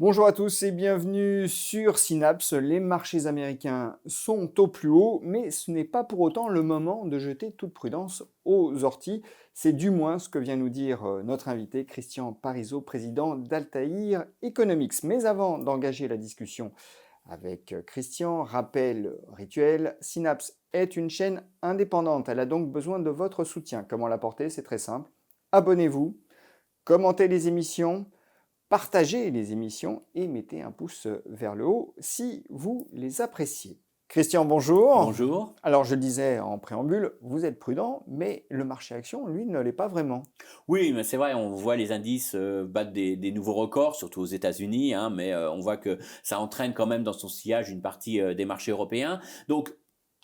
Bonjour à tous et bienvenue sur Synapse. Les marchés américains sont au plus haut, mais ce n'est pas pour autant le moment de jeter toute prudence aux orties. C'est du moins ce que vient nous dire notre invité Christian Parizeau, président d'Altaïr Economics. Mais avant d'engager la discussion avec Christian, rappel rituel, Synapse est une chaîne indépendante. Elle a donc besoin de votre soutien. Comment l'apporter? C'est très simple. Abonnez-vous, commentez les émissions, partagez les émissions et mettez un pouce vers le haut si vous les appréciez. Christian, bonjour. Bonjour. Alors, je le disais en préambule, vous êtes prudent, mais le marché action, lui, ne l'est pas vraiment. Oui, mais c'est vrai, on voit les indices battre des nouveaux records, surtout aux États-Unis, hein, mais on voit que ça entraîne quand même dans son sillage une partie des marchés européens. Donc,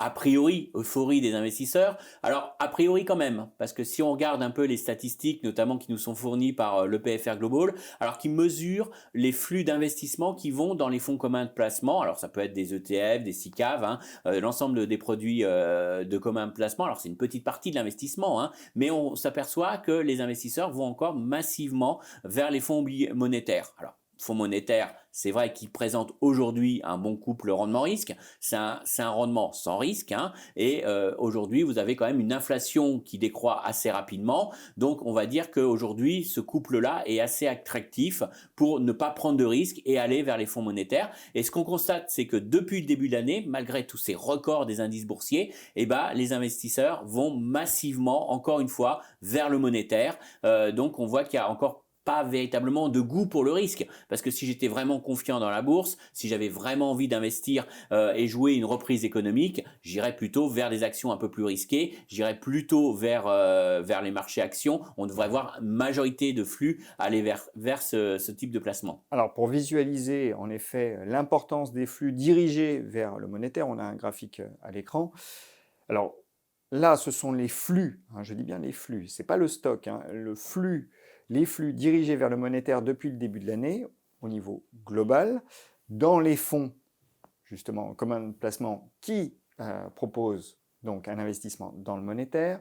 a priori, euphorie des investisseurs. Alors, a priori quand même, parce que si on regarde un peu les statistiques, notamment qui nous sont fournies par le PFR Global, alors qui mesurent les flux d'investissement qui vont dans les fonds communs de placement, alors ça peut être des ETF, des SICAV, hein, l'ensemble des produits de commun de placement, alors c'est une petite partie de l'investissement, hein, mais on s'aperçoit que les investisseurs vont encore massivement vers les fonds monétaires. Alors, fonds monétaires, c'est vrai qu'ils présentent aujourd'hui un bon couple rendement-risque. C'est un rendement sans risque. Hein, et aujourd'hui, vous avez quand même une inflation qui décroît assez rapidement. Donc, on va dire qu'aujourd'hui, ce couple-là est assez attractif pour ne pas prendre de risques et aller vers les fonds monétaires. Et ce qu'on constate, c'est que depuis le début de l'année, malgré tous ces records des indices boursiers, eh ben, les investisseurs vont massivement, encore une fois, vers le monétaire. Donc, on voit qu'il y a encore pas véritablement de goût pour le risque. Parce que si j'étais vraiment confiant dans la bourse, si j'avais vraiment envie d'investir et jouer une reprise économique, j'irais plutôt vers des actions un peu plus risquées, j'irais plutôt vers les marchés actions. On devrait voir une majorité de flux aller vers ce type de placement. Alors, pour visualiser en effet l'importance des flux dirigés vers le monétaire, on a un graphique à l'écran. Alors, là, ce sont les flux, hein, je dis bien les flux, ce n'est pas le stock, hein, les flux dirigés vers le monétaire depuis le début de l'année au niveau global, dans les fonds justement commun de placement qui proposent donc un investissement dans le monétaire.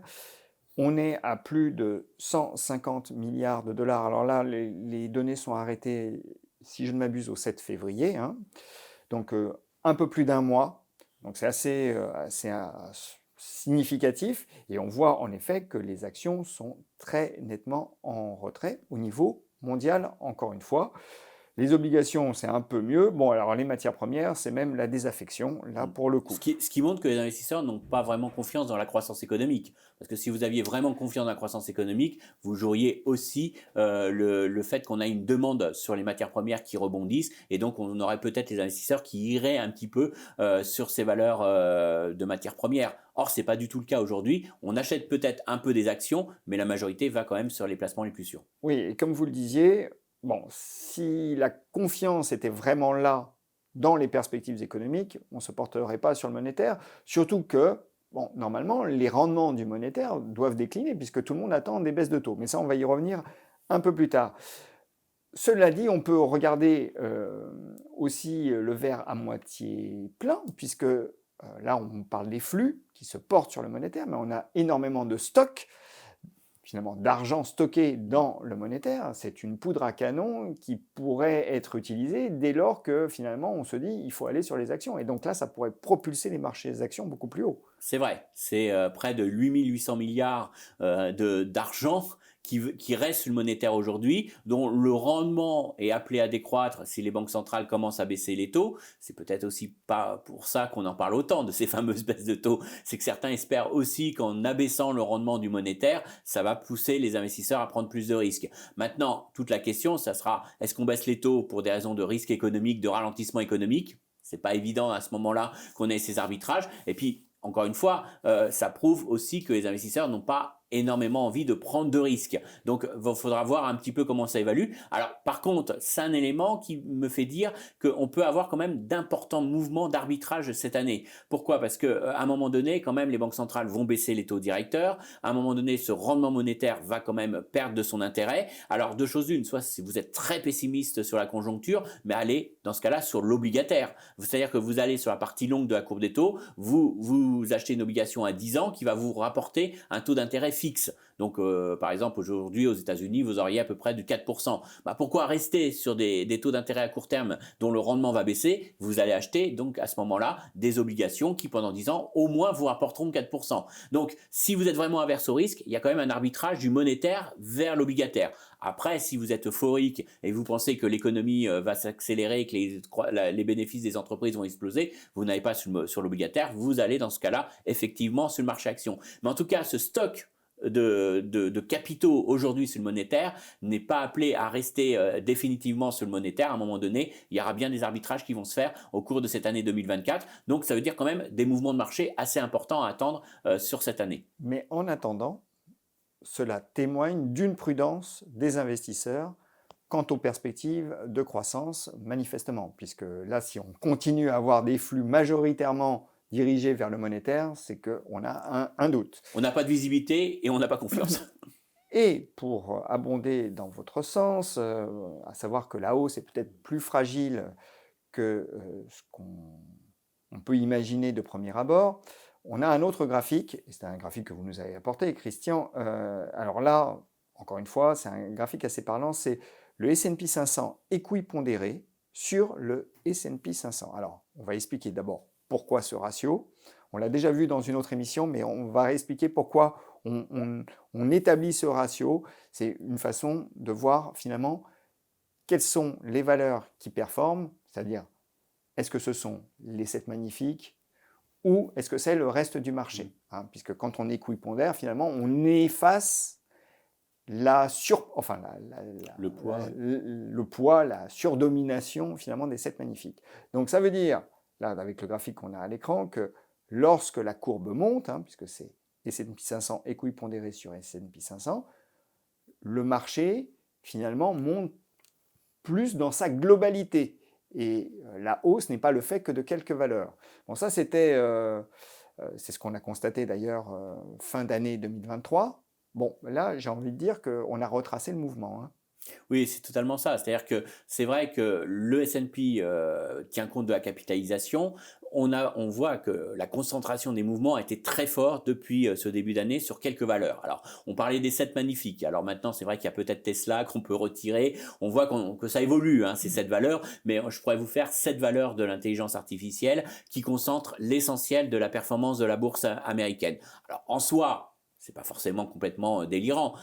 On est à plus de 150 milliards de dollars. Alors là, les données sont arrêtées, si je ne m'abuse, au 7 février, hein. Donc un peu plus d'un mois. Donc c'est assez significatif. Et on voit en effet que les actions sont très nettement en retrait au niveau mondial, encore une fois. Les obligations, c'est un peu mieux. Bon, alors les matières premières, c'est même la désaffection, là, pour le coup. Ce qui montre que les investisseurs n'ont pas vraiment confiance dans la croissance économique. Parce que si vous aviez vraiment confiance dans la croissance économique, vous joueriez aussi le fait qu'on a une demande sur les matières premières qui rebondissent. Et donc, on aurait peut-être les investisseurs qui iraient un petit peu sur ces valeurs de matières premières. Or, ce n'est pas du tout le cas aujourd'hui. On achète peut-être un peu des actions, mais la majorité va quand même sur les placements les plus sûrs. Oui, et comme vous le disiez, bon, si la confiance était vraiment là dans les perspectives économiques, on ne se porterait pas sur le monétaire, surtout que, bon, normalement, les rendements du monétaire doivent décliner puisque tout le monde attend des baisses de taux. Mais ça, on va y revenir un peu plus tard. Cela dit, on peut regarder aussi le verre à moitié plein, puisque là, on parle des flux qui se portent sur le monétaire, mais on a énormément de stocks finalement d'argent stocké dans le monétaire, c'est une poudre à canon qui pourrait être utilisée dès lors que finalement on se dit il faut aller sur les actions. Et donc là, ça pourrait propulser les marchés des actions beaucoup plus haut. C'est vrai, c'est près de 8800 milliards d'argent qui reste sur le monétaire aujourd'hui, dont le rendement est appelé à décroître si les banques centrales commencent à baisser les taux. C'est peut-être aussi pas pour ça qu'on en parle autant de ces fameuses baisses de taux. C'est que certains espèrent aussi qu'en abaissant le rendement du monétaire, ça va pousser les investisseurs à prendre plus de risques. Maintenant, toute la question, ça sera est-ce qu'on baisse les taux pour des raisons de risque économique, de ralentissement économique? C'est pas évident à ce moment-là qu'on ait ces arbitrages. Et puis, encore une fois, ça prouve aussi que les investisseurs n'ont pas énormément envie de prendre de risques. Donc, il faudra voir un petit peu comment ça évalue. Alors, par contre, c'est un élément qui me fait dire qu'on peut avoir quand même d'importants mouvements d'arbitrage cette année. Pourquoi? Parce qu'à un moment donné, quand même, les banques centrales vont baisser les taux directeurs. À un moment donné, ce rendement monétaire va quand même perdre de son intérêt. Alors, deux choses l'une. Soit si vous êtes très pessimiste sur la conjoncture, mais allez, dans ce cas-là, sur l'obligataire. C'est-à-dire que vous allez sur la partie longue de la courbe des taux, vous achetez une obligation à 10 ans qui va vous rapporter un taux d'intérêt fixe. Donc, par exemple, aujourd'hui, aux États-Unis, vous auriez à peu près du 4%. Bah, pourquoi rester sur des taux d'intérêt à court terme dont le rendement va baisser? Vous allez acheter, donc, à ce moment-là, des obligations qui, pendant 10 ans, au moins, vous rapporteront 4%. Donc, si vous êtes vraiment averse au risque, il y a quand même un arbitrage du monétaire vers l'obligataire. Après, si vous êtes euphorique et vous pensez que l'économie va s'accélérer, que les bénéfices des entreprises vont exploser, vous n'allez pas sur l'obligataire, vous allez dans ce cas-là effectivement sur le marché action. Mais en tout cas, ce stock de capitaux aujourd'hui sur le monétaire n'est pas appelé à rester définitivement sur le monétaire. À un moment donné, il y aura bien des arbitrages qui vont se faire au cours de cette année 2024. Donc, ça veut dire quand même des mouvements de marché assez importants à attendre sur cette année. Mais en attendant, cela témoigne d'une prudence des investisseurs quant aux perspectives de croissance, manifestement, puisque là, si on continue à avoir des flux majoritairement dirigés vers le monétaire, c'est qu'on a un doute. On n'a pas de visibilité et on n'a pas confiance. Et pour abonder dans votre sens, à savoir que la hausse est peut-être plus fragile que ce qu'on peut imaginer de premier abord, on a un autre graphique, et c'est un graphique que vous nous avez apporté, Christian. Alors là, encore une fois, c'est un graphique assez parlant, c'est le S&P 500 équipondéré sur le S&P 500. Alors, on va expliquer d'abord pourquoi ce ratio. On l'a déjà vu dans une autre émission, mais on va expliquer pourquoi on établit ce ratio. C'est une façon de voir finalement quelles sont les valeurs qui performent, c'est-à-dire est-ce que ce sont les 7 magnifiques ou est-ce que c'est le reste du marché, puisque quand on équipondère, finalement, on efface le poids, la surdomination finalement des 7 magnifiques. Donc ça veut dire, là avec le graphique qu'on a à l'écran, que lorsque la courbe monte, puisque c'est S&P 500 équipondéré sur S&P 500, le marché finalement monte plus dans sa globalité. Et la hausse n'est pas le fait que de quelques valeurs. Bon, ça c'est ce qu'on a constaté d'ailleurs fin d'année 2023. Bon, là j'ai envie de dire qu'on a retracé le mouvement. Oui, c'est totalement ça. C'est-à-dire que c'est vrai que le S&P tient compte de la capitalisation. On voit que la concentration des mouvements a été très forte depuis ce début d'année sur quelques valeurs. Alors, on parlait des 7 magnifiques. Alors maintenant, c'est vrai qu'il y a peut-être Tesla qu'on peut retirer. On voit que ça évolue, ces 7 valeurs. Mais je pourrais vous faire 7 valeurs de l'intelligence artificielle qui concentrent l'essentiel de la performance de la bourse américaine. Alors, en soi, c'est pas forcément complètement délirant.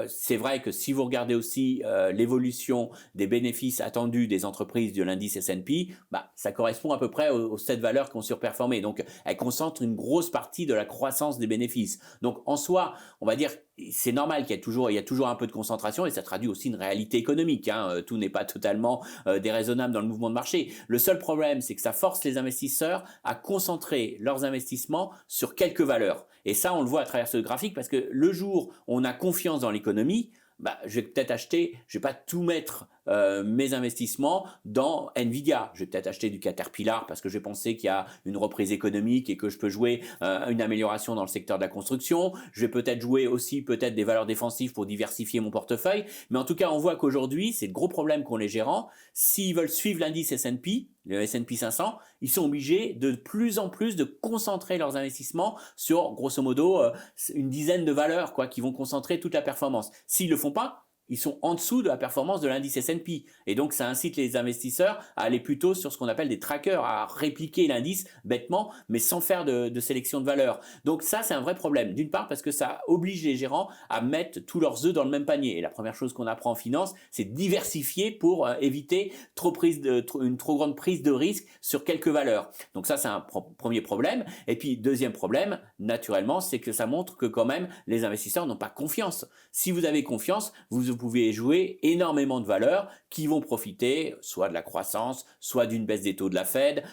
C'est vrai que si vous regardez aussi l'évolution des bénéfices attendus des entreprises de l'indice S&P, ça correspond à peu près aux 7 valeurs qui ont surperformé. Donc, elles concentrent une grosse partie de la croissance des bénéfices. Donc, en soi, on va dire, c'est normal qu'il y a toujours un peu de concentration et ça traduit aussi une réalité économique. Tout n'est pas totalement déraisonnable dans le mouvement de marché. Le seul problème, c'est que ça force les investisseurs à concentrer leurs investissements sur quelques valeurs. Et ça, on le voit à travers ce graphique parce que le jour où on a confiance dans l'économie, je vais peut-être acheter, je vais pas tout mettre mes investissements dans Nvidia. Je vais peut-être acheter du Caterpillar parce que je vais penser qu'il y a une reprise économique et que je peux jouer une amélioration dans le secteur de la construction. Je vais peut-être jouer aussi des valeurs défensives pour diversifier mon portefeuille. Mais en tout cas, on voit qu'aujourd'hui, c'est le gros problème qu'ont les gérants. S'ils veulent suivre l'indice S&P, le S&P 500, ils sont obligés de plus en plus de concentrer leurs investissements sur, grosso modo, une dizaine de valeurs qui vont concentrer toute la performance. S'ils le font pas, ils sont en dessous de la performance de l'indice S&P. Et donc, ça incite les investisseurs à aller plutôt sur ce qu'on appelle des trackers, à répliquer l'indice bêtement, mais sans faire de sélection de valeurs. Donc ça, c'est un vrai problème. D'une part, parce que ça oblige les gérants à mettre tous leurs œufs dans le même panier. Et la première chose qu'on apprend en finance, c'est diversifier pour éviter une trop grande prise de risque sur quelques valeurs. Donc ça, c'est un premier problème. Et puis, deuxième problème, naturellement, c'est que ça montre que quand même, les investisseurs n'ont pas confiance. Si vous avez confiance, vous pouvez jouer énormément de valeurs qui vont profiter soit de la croissance, soit d'une baisse des taux de la Fed,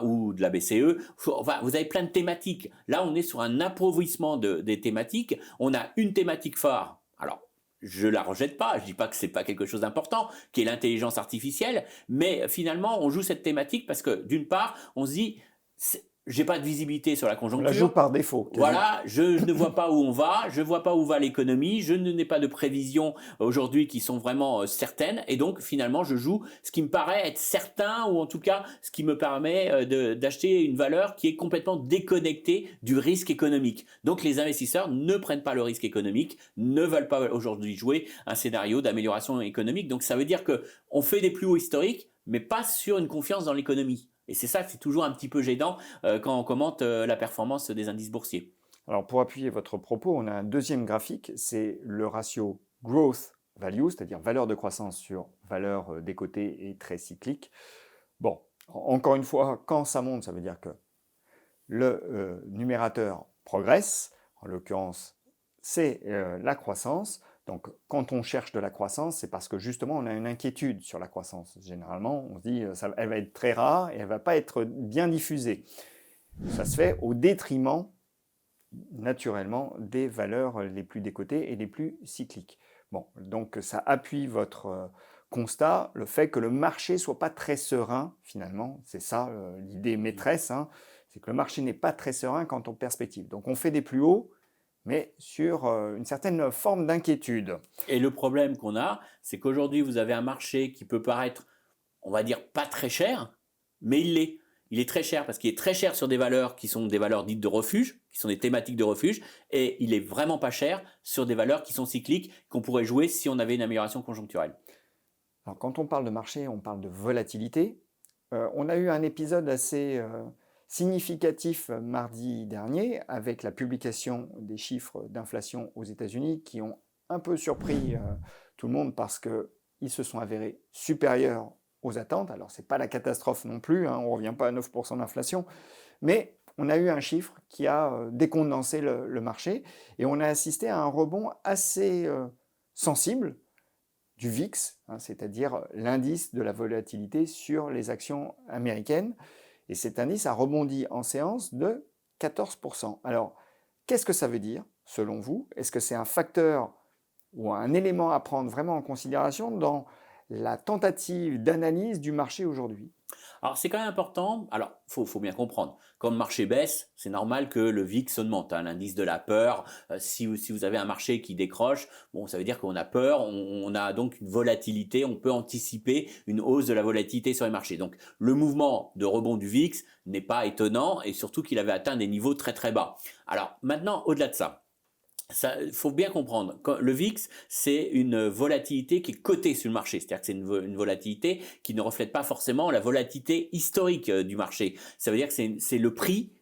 ou de la BCE. Vous avez plein de thématiques. Là, on est sur un appauvrissement des thématiques. On a une thématique phare. Alors, je la rejette pas, je dis pas que c'est pas quelque chose d'important, qui est l'intelligence artificielle, mais finalement, on joue cette thématique parce que d'une part, on se dit j'ai pas de visibilité sur la On la joue conjoncture. par défaut, quasi. Voilà, je ne vois pas où on va, je ne vois pas où va l'économie, je n'ai pas de prévisions aujourd'hui qui sont vraiment certaines, et donc finalement je joue ce qui me paraît être certain, ou en tout cas ce qui me permet d'acheter une valeur qui est complètement déconnectée du risque économique. Donc les investisseurs ne prennent pas le risque économique, ne veulent pas aujourd'hui jouer un scénario d'amélioration économique. Donc ça veut dire qu'on fait des plus hauts historiques, mais pas sur une confiance dans l'économie. Et c'est ça, c'est toujours un petit peu gênant quand on commente la performance des indices boursiers. Alors pour appuyer votre propos, on a un deuxième graphique, c'est le ratio growth value, c'est-à-dire valeur de croissance sur valeur des côtés et très cyclique. Bon, encore une fois, quand ça monte, ça veut dire que le numérateur progresse, en l'occurrence c'est la croissance. Donc quand on cherche de la croissance, c'est parce que justement on a une inquiétude sur la croissance. Généralement, on se dit elle va être très rare et elle ne va pas être bien diffusée. Ça se fait au détriment, naturellement, des valeurs les plus décotées et les plus cycliques. Bon, donc ça appuie votre constat, le fait que le marché ne soit pas très serein, finalement. C'est ça l'idée maîtresse, hein, c'est que le marché n'est pas très serein quant aux perspectives. Donc on fait des plus hauts, mais sur une certaine forme d'inquiétude. Et le problème qu'on a, c'est qu'aujourd'hui, vous avez un marché qui peut paraître, on va dire, pas très cher, mais il l'est. Il est très cher parce qu'il est très cher sur des valeurs qui sont des valeurs dites de refuge, qui sont des thématiques de refuge, et il est vraiment pas cher sur des valeurs qui sont cycliques, qu'on pourrait jouer si on avait une amélioration conjoncturelle. Alors quand on parle de marché, on parle de volatilité. On a eu un épisode assez significatif mardi dernier avec la publication des chiffres d'inflation aux États-Unis qui ont un peu surpris tout le monde parce qu'ils se sont avérés supérieurs aux attentes. Alors ce n'est pas la catastrophe non plus, hein, on ne revient pas à 9% d'inflation, mais on a eu un chiffre qui a décondensé le marché et on a assisté à un rebond assez sensible du VIX, hein, c'est-à-dire l'indice de la volatilité sur les actions américaines. Et cet indice a rebondi en séance de 14%. Alors, qu'est-ce que ça veut dire, selon vous? Est-ce que c'est un facteur ou un élément à prendre vraiment en considération dans la tentative d'analyse du marché aujourd'hui? Alors c'est quand même important, alors faut bien comprendre, quand le marché baisse, c'est normal que le VIX augmente, hein, l'indice de la peur. Si vous avez un marché qui décroche, bon, ça veut dire qu'on a peur, on a donc une volatilité, on peut anticiper une hausse de la volatilité sur les marchés. Donc le mouvement de rebond du VIX n'est pas étonnant, et surtout qu'il avait atteint des niveaux très très bas. Alors maintenant, au-delà de ça, il faut bien comprendre, le VIX, c'est une volatilité qui est cotée sur le marché, c'est-à-dire que c'est une volatilité qui ne reflète pas forcément la volatilité historique du marché. Ça veut dire que c'est le prix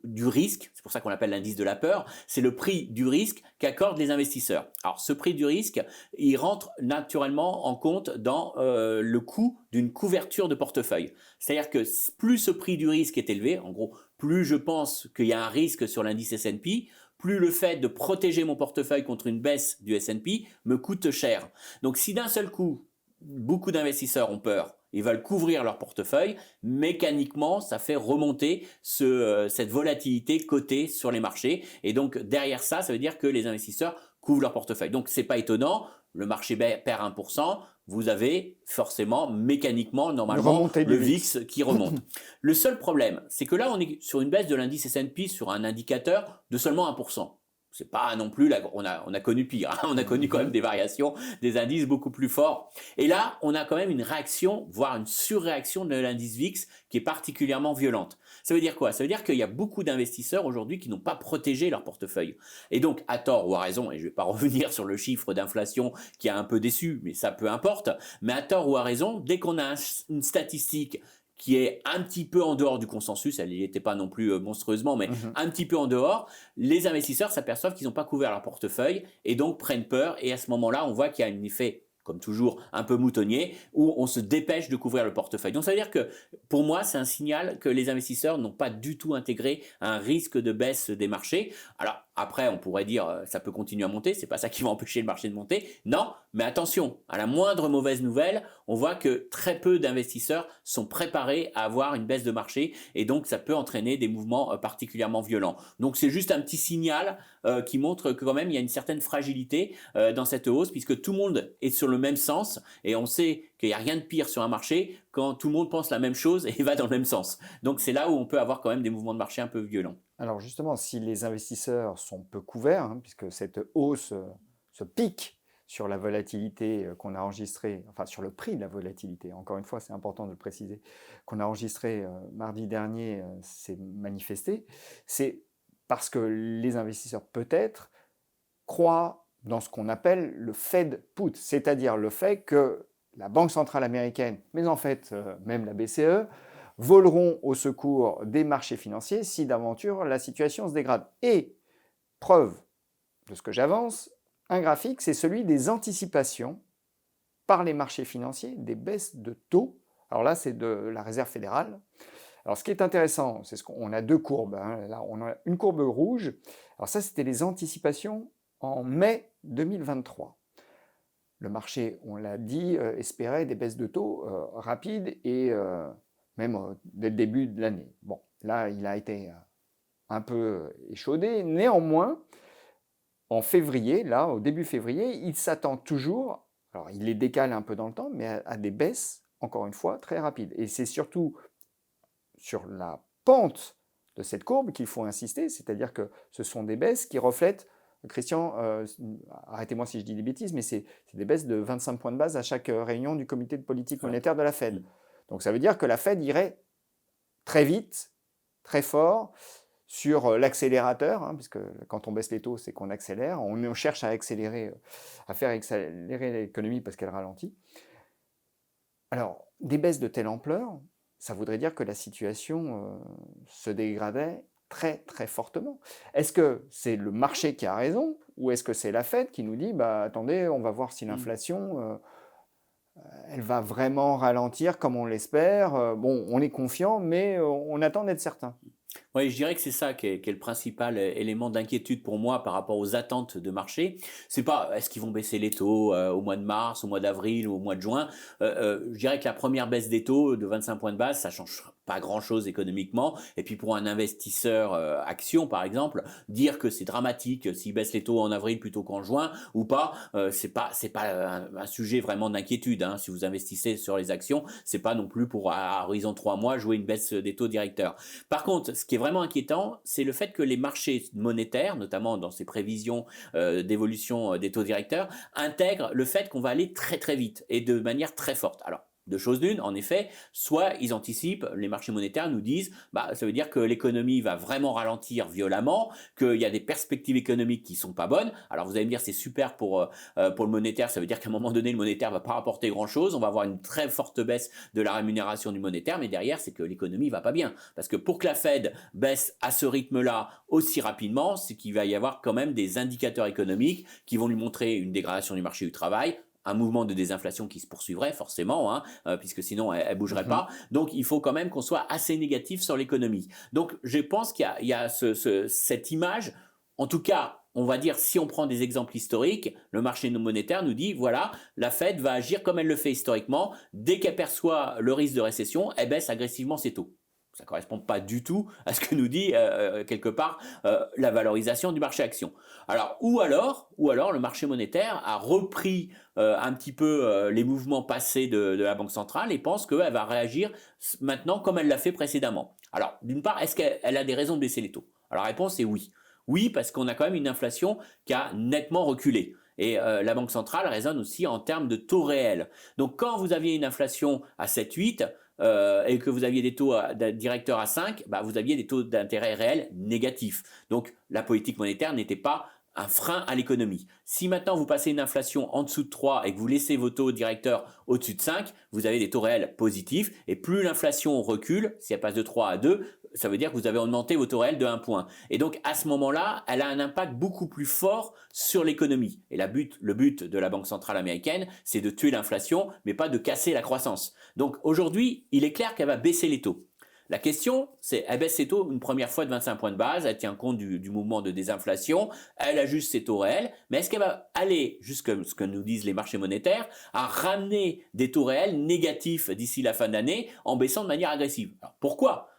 du risque, c'est pour ça qu'on l'appelle l'indice de la peur, c'est le prix du risque qu'accordent les investisseurs. Alors ce prix du risque, il rentre naturellement en compte dans le coût d'une couverture de portefeuille. C'est-à-dire que plus ce prix du risque est élevé, en gros, plus je pense qu'il y a un risque sur l'indice S&P, plus le fait de protéger mon portefeuille contre une baisse du S&P me coûte cher. Donc si d'un seul coup, beaucoup d'investisseurs ont peur, ils veulent couvrir leur portefeuille, mécaniquement, ça fait remonter cette volatilité cotée sur les marchés. Et donc derrière ça, ça veut dire que les investisseurs couvrent leur portefeuille. Donc c'est pas étonnant, le marché perd 1%, vous avez forcément, mécaniquement, normalement, le VIX qui remonte. Le seul problème, c'est que là, on est sur une baisse de l'indice S&P sur un indicateur de seulement 1%. C'est pas non plus, on a connu pire, hein. On a connu quand même des variations, des indices beaucoup plus forts. Et là, on a quand même une réaction, voire une surréaction de l'indice VIX qui est particulièrement violente. Ça veut dire quoi? Ça veut dire qu'il y a beaucoup d'investisseurs aujourd'hui qui n'ont pas protégé leur portefeuille. Et donc, à tort ou à raison, et je ne vais pas revenir sur le chiffre d'inflation qui a un peu déçu, mais ça peu importe, mais à tort ou à raison, dès qu'on a une statistique qui est un petit peu en dehors du consensus, elle n'y était pas non plus monstrueusement, mais un petit peu en dehors, les investisseurs s'aperçoivent qu'ils n'ont pas couvert leur portefeuille et donc prennent peur. Et à ce moment-là, on voit qu'il y a un effet, comme toujours, un peu moutonnier, où on se dépêche de couvrir le portefeuille. Donc ça veut dire que, pour moi, c'est un signal que les investisseurs n'ont pas du tout intégré un risque de baisse des marchés. Alors, après, on pourrait dire ça peut continuer à monter, c'est pas ça qui va empêcher le marché de monter. Non, mais attention, à la moindre mauvaise nouvelle, on voit que très peu d'investisseurs sont préparés à avoir une baisse de marché et donc ça peut entraîner des mouvements particulièrement violents. Donc c'est juste un petit signal qui montre que quand même il y a une certaine fragilité dans cette hausse puisque tout le monde est sur le même sens et on sait qu'il n'y a rien de pire sur un marché quand tout le monde pense la même chose et va dans le même sens. Donc c'est là où on peut avoir quand même des mouvements de marché un peu violents. Alors justement, si les investisseurs sont peu couverts, hein, puisque cette hausse se pique sur la volatilité qu'on a enregistrée, enfin sur le prix de la volatilité, encore une fois, c'est important de le préciser, qu'on a enregistré mardi dernier, s'est manifesté, c'est parce que les investisseurs peut-être croient dans ce qu'on appelle le Fed put, c'est-à-dire le fait que la Banque centrale américaine, mais en fait même la BCE, voleront au secours des marchés financiers si d'aventure la situation se dégrade. Et, preuve de ce que j'avance, un graphique, c'est celui des anticipations par les marchés financiers des baisses de taux. Alors là, c'est de la Réserve fédérale. Alors ce qui est intéressant, c'est qu'on a deux courbes. Hein. Là, on a une courbe rouge. Alors ça, c'était les anticipations en mai 2023. Le marché, on l'a dit, espérait des baisses de taux rapides et même dès le début de l'année. Bon, là, il a été un peu échaudé. Néanmoins, en février, là, au début février, il s'attend toujours, alors il les décale un peu dans le temps, mais à des baisses, encore une fois, très rapides. Et c'est surtout sur la pente de cette courbe qu'il faut insister, c'est-à-dire que ce sont des baisses qui reflètent, Christian, arrêtez-moi si je dis des bêtises, mais c'est des baisses de 25 points de base à chaque réunion du comité de politique monétaire de la Fed. Donc ça veut dire que la Fed irait très vite, très fort sur l'accélérateur, hein, puisque quand on baisse les taux, c'est qu'on accélère. On cherche à accélérer, à faire accélérer l'économie parce qu'elle ralentit. Alors, des baisses de telle ampleur, ça voudrait dire que la situation se dégradait très très fortement. Est-ce que c'est le marché qui a raison ou est-ce que c'est la Fed qui nous dit bah, attendez, on va voir si l'inflation elle va vraiment ralentir comme on l'espère. Bon, on est confiant, mais on attend d'être certain. Oui, je dirais que c'est ça qui est le principal élément d'inquiétude pour moi par rapport aux attentes de marché. C'est pas est-ce qu'ils vont baisser les taux au mois de mars, au mois d'avril ou au mois de juin. Je dirais que la première baisse des taux de 25 points de base, ça change pas grand-chose économiquement. Et puis pour un investisseur action, par exemple, dire que c'est dramatique s'ils baissent les taux en avril plutôt qu'en juin ou pas, c'est pas un sujet vraiment d'inquiétude. Hein. Si vous investissez sur les actions, c'est pas non plus pour à horizon 3 mois jouer une baisse des taux directeurs. Par contre, ce qui est vraiment inquiétant, c'est le fait que les marchés monétaires, notamment dans ces prévisions d'évolution des taux directeurs, intègrent le fait qu'on va aller très très vite et de manière très forte. Alors, deux choses l'une, en effet, soit ils anticipent, les marchés monétaires nous disent, bah, ça veut dire que l'économie va vraiment ralentir violemment, qu'il y a des perspectives économiques qui sont pas bonnes. Alors vous allez me dire c'est super pour le monétaire, ça veut dire qu'à un moment donné le monétaire va pas rapporter grand chose, on va avoir une très forte baisse de la rémunération du monétaire, mais derrière c'est que l'économie va pas bien. Parce que pour que la Fed baisse à ce rythme-là aussi rapidement, c'est qu'il va y avoir quand même des indicateurs économiques qui vont lui montrer une dégradation du marché du travail, un mouvement de désinflation qui se poursuivrait forcément, hein, puisque sinon elle bougerait pas. Donc il faut quand même qu'on soit assez négatif sur l'économie. Donc je pense qu'il y a cette image, en tout cas, on va dire, si on prend des exemples historiques, le marché monétaire nous dit, voilà, la Fed va agir comme elle le fait historiquement. Dès qu'elle perçoit le risque de récession, elle baisse agressivement ses taux. Ça ne correspond pas du tout à ce que nous dit quelque part la valorisation du marché action. Alors, ou alors le marché monétaire a repris un petit peu les mouvements passés de la Banque centrale et pense qu'elle va réagir maintenant comme elle l'a fait précédemment. Alors, d'une part, est-ce qu'elle a des raisons de baisser les taux? Alors, la réponse est oui. Oui, parce qu'on a quand même une inflation qui a nettement reculé. Et la Banque centrale raisonne aussi en termes de taux réels. Donc quand vous aviez une inflation à 7-8 et que vous aviez des taux directeurs à 5, bah, vous aviez des taux d'intérêt réels négatifs. Donc la politique monétaire n'était pas un frein à l'économie. Si maintenant vous passez une inflation en dessous de 3 et que vous laissez vos taux directeurs au-dessus de 5, vous avez des taux réels positifs et plus l'inflation recule, si elle passe de 3 à 2, ça veut dire que vous avez augmenté vos taux réels de 1 point. Et donc à ce moment-là, elle a un impact beaucoup plus fort sur l'économie. Et le but de la Banque centrale américaine, c'est de tuer l'inflation, mais pas de casser la croissance. Donc aujourd'hui, il est clair qu'elle va baisser les taux. La question, c'est, elle baisse ses taux une première fois de 25 points de base, elle tient compte du mouvement de désinflation, elle ajuste ses taux réels, mais est-ce qu'elle va aller, jusqu'à ce que nous disent les marchés monétaires, à ramener des taux réels négatifs d'ici la fin d'année en baissant de manière agressive? Alors, pourquoi?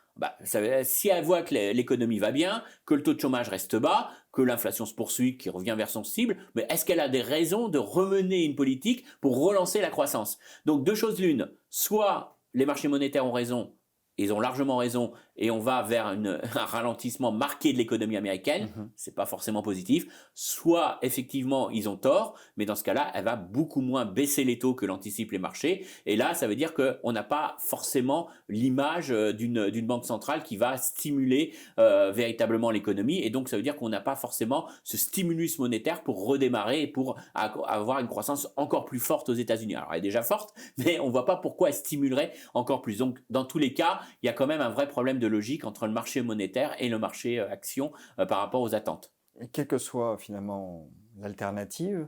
Si elle voit que l'économie va bien, que le taux de chômage reste bas, que l'inflation se poursuit, qui revient vers son cible, mais est-ce qu'elle a des raisons de remener une politique pour relancer la croissance? Donc deux choses l'une, soit les marchés monétaires ont raison, ils ont largement raison, et on va vers un ralentissement marqué de l'économie américaine, Mhm. c'est pas forcément positif, soit effectivement ils ont tort, mais dans ce cas-là, elle va beaucoup moins baisser les taux que l'anticipent les marchés, et là, ça veut dire qu'on n'a pas forcément l'image d'une banque centrale qui va stimuler véritablement l'économie, et donc ça veut dire qu'on n'a pas forcément ce stimulus monétaire pour redémarrer et pour avoir une croissance encore plus forte aux États-Unis. Alors elle est déjà forte, mais on ne voit pas pourquoi elle stimulerait encore plus. Donc dans tous les cas, il y a quand même un vrai problème de logique entre le marché monétaire et le marché action par rapport aux attentes. Et quelle que soit finalement l'alternative,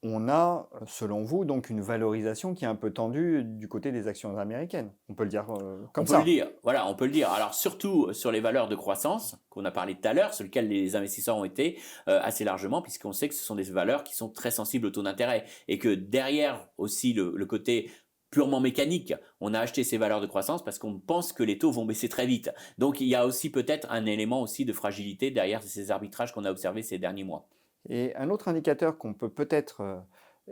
on a, selon vous, donc une valorisation qui est un peu tendue du côté des actions américaines. On peut le dire On comme peut le ça. dire, voilà, on peut le dire. Alors surtout sur les valeurs de croissance qu'on a parlé tout à l'heure, sur lesquelles les investisseurs ont été assez largement, puisqu'on sait que ce sont des valeurs qui sont très sensibles au taux d'intérêt et que derrière aussi le côté purement mécanique, on a acheté ces valeurs de croissance parce qu'on pense que les taux vont baisser très vite. Donc il y a aussi peut-être un élément aussi de fragilité derrière ces arbitrages qu'on a observés ces derniers mois. Et un autre indicateur qu'on peut peut-être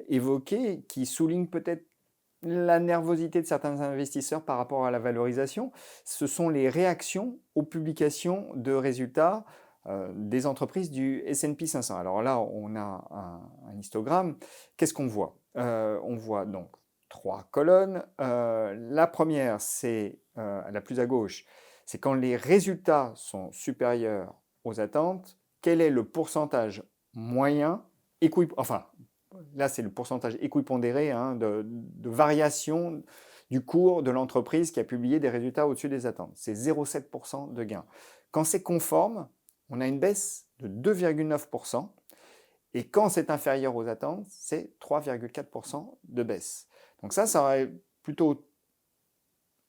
évoquer, qui souligne peut-être la nervosité de certains investisseurs par rapport à la valorisation, ce sont les réactions aux publications de résultats des entreprises du S&P 500. Alors là, on a un histogramme. Qu'est-ce qu'on voit? On voit donc trois colonnes. La première, c'est la plus à gauche, c'est quand les résultats sont supérieurs aux attentes, quel est le pourcentage moyen, enfin, là c'est le pourcentage équipondéré de variation du cours de l'entreprise qui a publié des résultats au-dessus des attentes. C'est 0,7% de gain. Quand c'est conforme, on a une baisse de 2,9%. Et quand c'est inférieur aux attentes, c'est 3,4% de baisse. Donc ça aurait plutôt,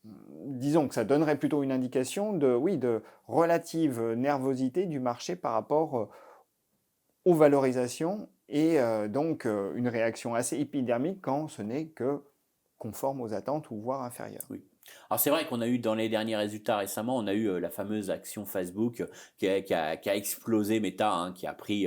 disons que ça donnerait plutôt une indication de, oui, de relative nervosité du marché par rapport aux valorisations et donc une réaction assez épidermique quand ce n'est que conforme aux attentes ou voire inférieur. Oui. Alors c'est vrai qu'on a eu dans les derniers résultats récemment, on a eu la fameuse action Facebook qui a explosé Meta, hein, qui a pris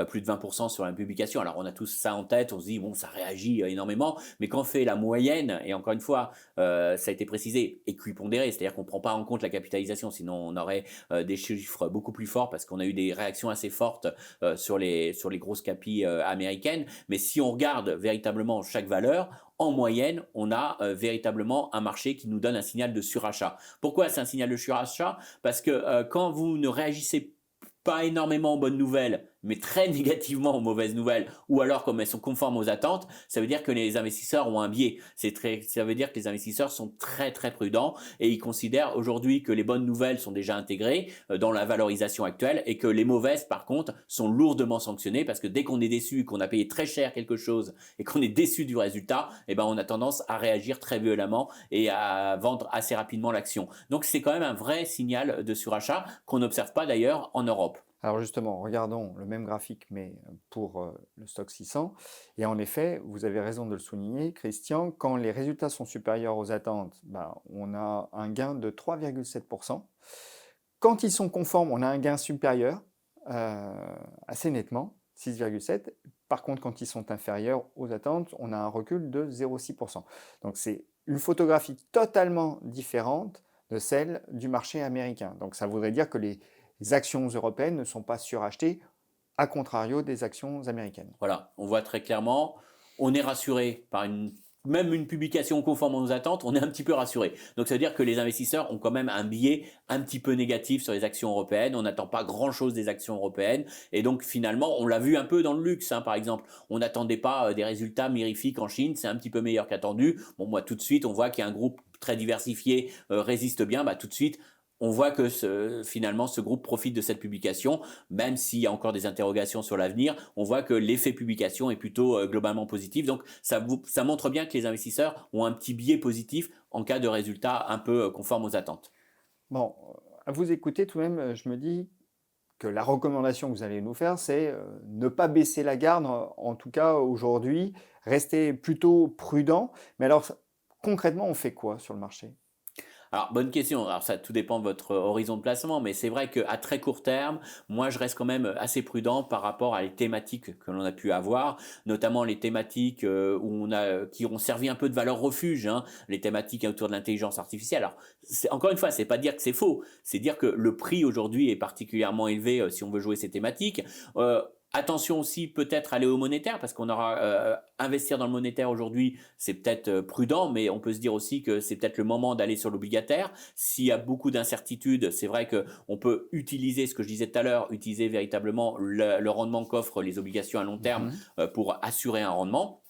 plus de 20% sur la publication. Alors on a tous ça en tête, on se dit bon ça réagit énormément, mais quand on fait la moyenne, et encore une fois ça a été précisé, équipondéré, c'est-à-dire qu'on ne prend pas en compte la capitalisation, sinon on aurait des chiffres beaucoup plus forts parce qu'on a eu des réactions assez fortes sur les grosses capis américaines. Mais si on regarde véritablement chaque valeur, en moyenne, on a véritablement un marché qui nous donne un signal de surachat. Pourquoi c'est un signal de surachat? Parce que quand vous ne réagissez pas énormément aux bonnes nouvelles, mais très négativement aux mauvaises nouvelles, ou alors comme elles sont conformes aux attentes, ça veut dire que les investisseurs ont un biais. Ça veut dire que les investisseurs sont très très prudents et ils considèrent aujourd'hui que les bonnes nouvelles sont déjà intégrées dans la valorisation actuelle et que les mauvaises, par contre, sont lourdement sanctionnées parce que dès qu'on est déçu, qu'on a payé très cher quelque chose et qu'on est déçu du résultat, eh ben on a tendance à réagir très violemment et à vendre assez rapidement l'action. Donc c'est quand même un vrai signal de surachat qu'on n'observe pas d'ailleurs en Europe. Alors justement, regardons le même graphique, mais pour le stock 600. Et en effet, vous avez raison de le souligner, Christian, quand les résultats sont supérieurs aux attentes, on a un gain de 3,7%. Quand ils sont conformes, on a un gain supérieur, assez nettement, 6,7%. Par contre, quand ils sont inférieurs aux attentes, on a un recul de 0,6%. Donc c'est une photographie totalement différente de celle du marché américain. Donc ça voudrait dire que les actions européennes ne sont pas surachetées, à contrario des actions américaines. Voilà, on voit très clairement, on est rassuré par même une publication conforme aux attentes, on est un petit peu rassuré. Donc ça veut dire que les investisseurs ont quand même un biais un petit peu négatif sur les actions européennes, on n'attend pas grand-chose des actions européennes, et donc finalement, on l'a vu un peu dans le luxe, hein, par exemple, on n'attendait pas des résultats mirifiques en Chine, c'est un petit peu meilleur qu'attendu. Bon, moi tout de suite, on voit qu'il y a un groupe très diversifié résiste bien, tout de suite, on voit que finalement ce groupe profite de cette publication, même s'il y a encore des interrogations sur l'avenir, on voit que l'effet publication est plutôt globalement positif. Donc ça montre bien que les investisseurs ont un petit biais positif en cas de résultats un peu conformes aux attentes. Bon, à vous écouter tout de même, je me dis que la recommandation que vous allez nous faire, c'est ne pas baisser la garde, en tout cas aujourd'hui, rester plutôt prudent. Mais alors, concrètement, on fait quoi sur le marché? Alors, bonne question. Alors, ça tout dépend de votre horizon de placement, mais c'est vrai qu'à très court terme, moi, je reste quand même assez prudent par rapport à les thématiques que l'on a pu avoir, notamment les thématiques qui ont servi un peu de valeur refuge, hein, les thématiques autour de l'intelligence artificielle. Alors, encore une fois, c'est pas dire que c'est faux, c'est dire que le prix aujourd'hui est particulièrement élevé si on veut jouer ces thématiques. Attention aussi peut-être aller au monétaire parce qu'on aura investir dans le monétaire aujourd'hui, c'est peut-être prudent, mais on peut se dire aussi que c'est peut-être le moment d'aller sur l'obligataire. S'il y a beaucoup d'incertitudes, c'est vrai que on peut utiliser ce que je disais tout à l'heure, utiliser véritablement le rendement qu'offrent les obligations à long terme Mhm. pour assurer un rendement.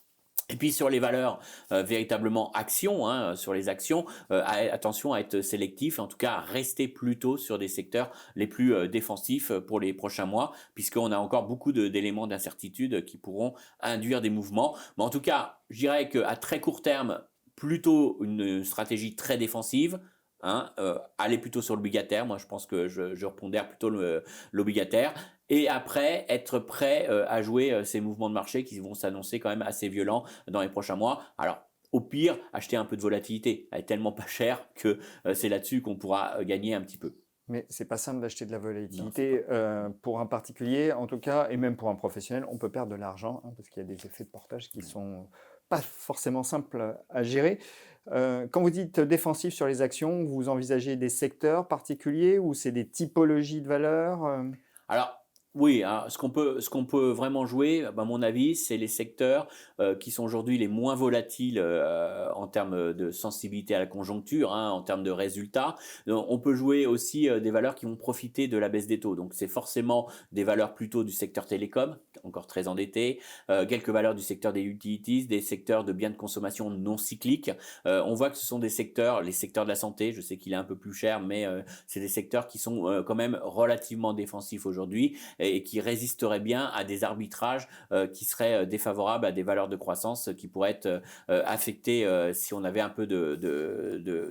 Et puis sur les valeurs véritablement actions, hein, sur les actions, attention à être sélectif, en tout cas à rester plutôt sur des secteurs les plus défensifs pour les prochains mois, puisqu'on a encore beaucoup d'éléments d'incertitude qui pourront induire des mouvements. Mais en tout cas, je dirais qu'à très court terme, plutôt une stratégie très défensive. Hein, aller plutôt sur l'obligataire, moi je pense que je repondère plutôt l'obligataire. Et après, être prêt à jouer ces mouvements de marché qui vont s'annoncer quand même assez violents dans les prochains mois. Alors, au pire, acheter un peu de volatilité. Elle est tellement pas chère que c'est là-dessus qu'on pourra gagner un petit peu. Mais c'est pas simple d'acheter de la Non, c'est pas. volatilité pour un particulier, en tout cas, et même pour un professionnel, on peut perdre de l'argent hein, parce qu'il y a des effets de portage qui sont pas forcément simples à gérer. Quand vous dites défensif sur les actions, vous envisagez des secteurs particuliers ou c'est des typologies de valeurs Alors, oui, hein, ce qu'on peut vraiment jouer, à mon avis, c'est les secteurs qui sont aujourd'hui les moins volatiles en termes de sensibilité à la conjoncture, hein, en termes de résultats. On peut jouer aussi des valeurs qui vont profiter de la baisse des taux. Donc, c'est forcément des valeurs plutôt du secteur télécom, encore très endetté, quelques valeurs du secteur des utilities, des secteurs de biens de consommation non cycliques. On voit que ce sont des secteurs, les secteurs de la santé, je sais qu'il est un peu plus cher, mais c'est des secteurs qui sont quand même relativement défensifs aujourd'hui et qui résisteraient bien à des arbitrages qui seraient défavorables à des valeurs de croissance qui pourraient être affectées si on avait un peu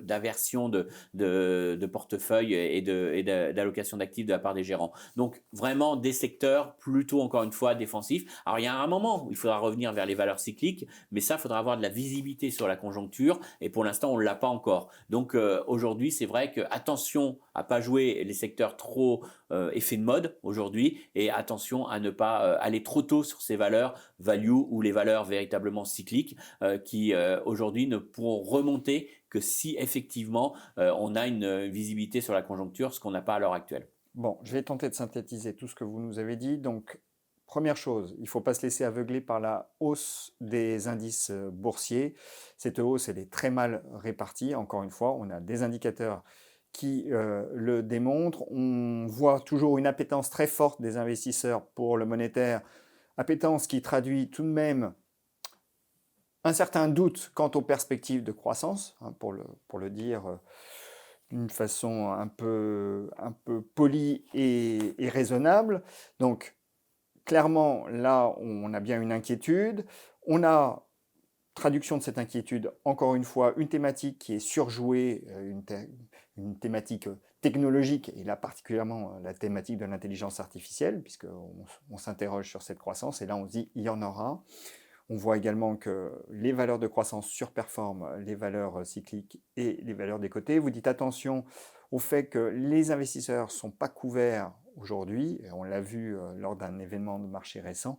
d'aversion de portefeuille d'allocation d'actifs de la part des gérants. Donc vraiment des secteurs plutôt encore une fois défensifs. Alors il y a un moment où il faudra revenir vers les valeurs cycliques, mais ça, il faudra avoir de la visibilité sur la conjoncture et pour l'instant, on ne l'a pas encore. Donc aujourd'hui, c'est vrai que attention à pas jouer les secteurs trop effet de mode aujourd'hui et attention à ne pas aller trop tôt sur ces valeurs value ou les valeurs véritablement cycliques qui aujourd'hui ne pourront remonter que si effectivement on a une visibilité sur la conjoncture, ce qu'on n'a pas à l'heure actuelle. Bon, je vais tenter de synthétiser tout ce que vous nous avez dit. Donc, première chose, il ne faut pas se laisser aveugler par la hausse des indices boursiers. Cette hausse, elle est très mal répartie. Encore une fois, on a des indicateurs qui le démontrent. On voit toujours une appétence très forte des investisseurs pour le monétaire, appétence qui traduit tout de même un certain doute quant aux perspectives de croissance, hein, pour le dire d'une façon un peu polie et raisonnable. Donc, clairement, là, on a bien une inquiétude. On a, traduction de cette inquiétude, encore une fois, une thématique qui est surjouée, une thématique technologique, et là particulièrement la thématique de l'intelligence artificielle, puisqu'on s'interroge sur cette croissance, et là on se dit, il y en aura. On voit également que les valeurs de croissance surperforment les valeurs cycliques et les valeurs des côtés. Vous dites attention au fait que les investisseurs ne sont pas couverts aujourd'hui, et on l'a vu lors d'un événement de marché récent,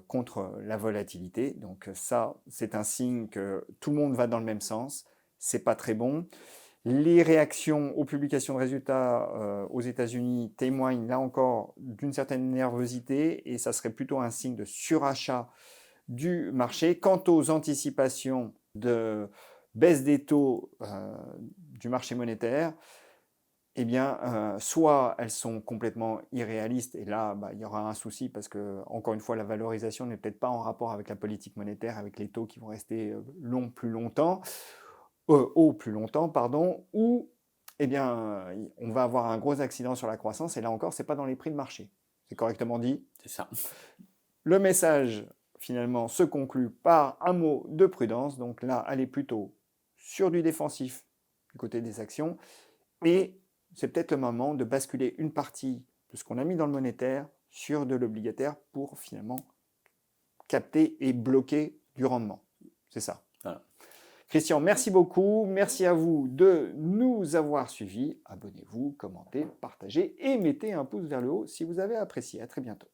contre la volatilité. Donc ça, c'est un signe que tout le monde va dans le même sens. C'est pas très bon. Les réactions aux publications de résultats aux États-Unis témoignent là encore d'une certaine nervosité et ça serait plutôt un signe de surachat du marché. Quant aux anticipations de baisse des taux du marché monétaire, eh bien, soit elles sont complètement irréalistes, et là, il y aura un souci parce que, encore une fois, la valorisation n'est peut-être pas en rapport avec la politique monétaire, avec les taux qui vont rester hauts plus longtemps, pardon, ou eh bien, on va avoir un gros accident sur la croissance, et là encore, c'est pas dans les prix de marché. C'est correctement dit. C'est ça. Le message, finalement, se conclut par un mot de prudence. Donc là, elle est plutôt sur du défensif du côté des actions et c'est peut-être le moment de basculer une partie de ce qu'on a mis dans le monétaire sur de l'obligataire pour finalement capter et bloquer du rendement. C'est ça. Voilà. Christian, merci beaucoup. Merci à vous de nous avoir suivis. Abonnez-vous, commentez, partagez et mettez un pouce vers le haut si vous avez apprécié. À très bientôt.